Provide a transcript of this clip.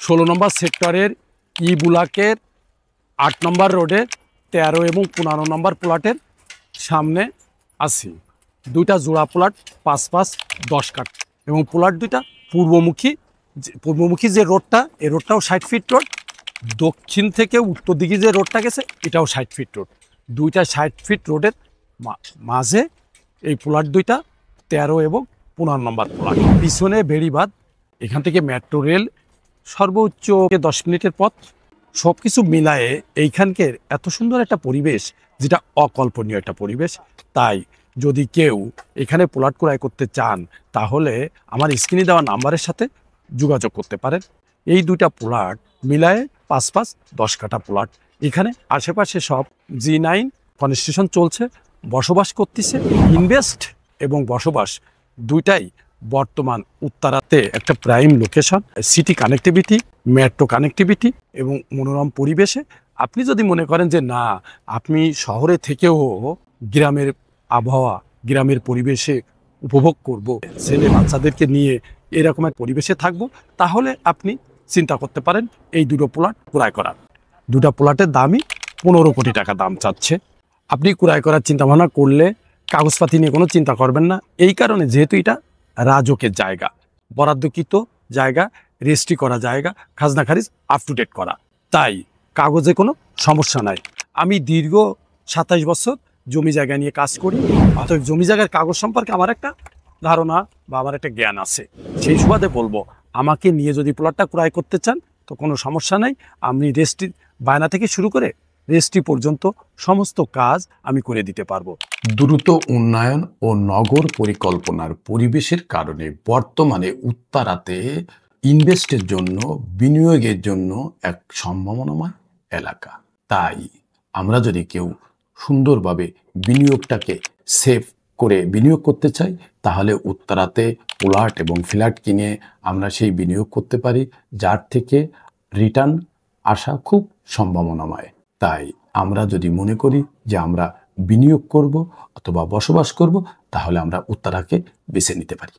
16 নম্বর সেক্টরের ই ব্লকের 8 নম্বর রোডের 13 এবং 15 নম্বর প্লটের সামনে আছি। দুইটা জোড়া প্লট 5-5 10 কাঠ এবং প্লট দুইটা পূর্বমুখী যে রোডটা, এই রোডটাও 60 ফিট রোড। দক্ষিণ থেকে উত্তর দিকে যে রোডটা গেছে এটাও 60 ফিট রোড। দুইটা 60 ফিট রোডের মাঝে এই প্লট দুইটা 13 এবং 15 নম্বর প্লট। পিছনে বেড়িবাঁধ, এখান থেকে মেট্রো রেল সর্বোচ্চ 10 মিনিটের পথ। সব কিছু মিলায়ে এইখানকার এত সুন্দর একটা পরিবেশ, যেটা অকল্পনীয় একটা পরিবেশ। তাই যদি কেউ এখানে প্লট ক্রয় করতে চান তাহলে আমার স্ক্রিনে দেওয়া নাম্বারের সাথে যোগাযোগ করতে পারেন। এই দুইটা প্লট মিলায়ে 5-5 10 কাঠা প্লট। এখানে আশেপাশে সব G9 কনস্ট্রাকশন চলছে, বসবাস করতেছে। ইনভেস্ট এবং বসবাস দুইটাই বর্তমান উত্তরাতে একটা prime location, city connectivity, metro connectivity এবং মনোরম পরিবেশে। আপনি যদি মনে করেন যে না, আপনি শহরে থেকেও গ্রামের আবহাওয়া, গ্রামের পরিবেশে উপভোগ করব, ছেলে বাচ্চাদেরকে নিয়ে এরকম এক পরিবেশে থাকবো, তাহলে আপনি চিন্তা করতে পারেন এই দুটো প্লট ক্রয় করার। দুটো প্লটের দামই 15 কোটি টাকা দাম চাচ্ছে। আপনি ক্রয় করার চিন্তাভাবনা করলে কাগজপাতি নিয়ে কোনো চিন্তা করবেন না। এই কারণে, যেহেতু এটা রাজকের জায়গা, বরাদ্দকৃত জায়গা, রেজিস্ট্রি করা জায়গা, খাজনা খারিজ আপ টু ডেট করা, তাই কাগজে কোনো সমস্যা নাই। আমি দীর্ঘ 27 বছর জমি জায়গা নিয়ে কাজ করি, অতএব জমি জায়গার কাগজ সম্পর্কে আমার একটা ধারণা বা আমার একটা জ্ঞান আছে। সেই সুবাদে বলবো, আমাকে নিয়ে যদি প্লটটা ক্রয় করতে চান তো কোনো সমস্যা নেই। আমি রেজিস্ট্রি বায়না থেকে শুরু করে রেজিস্ট্রি পর্যন্ত সমস্ত কাজ আমি করে দিতে পারবো। দ্রুত উন্নয়ন ও নগর পরিকল্পনার পরিবেশের কারণে বর্তমানে উত্তরাতে ইনভেস্টের জন্য, বিনিয়োগের জন্য এক সম্ভাবনাময় এলাকা। তাই আমরা যদি কেউ সুন্দরভাবে বিনিয়োগটাকে সেভ করে বিনিয়োগ করতে চাই, তাহলে উত্তরাতে প্লট এবং ফ্ল্যাট কিনে আমরা সেই বিনিয়োগ করতে পারি, যার থেকে রিটার্ন আসা খুব সম্ভাবনাময়। তাই আমরা যদি মনে করি যে আমরা বিনিয়োগ করব অথবা বসবাস করব, তাহলে আমরা উত্তরাকে বেছে নিতে পারি।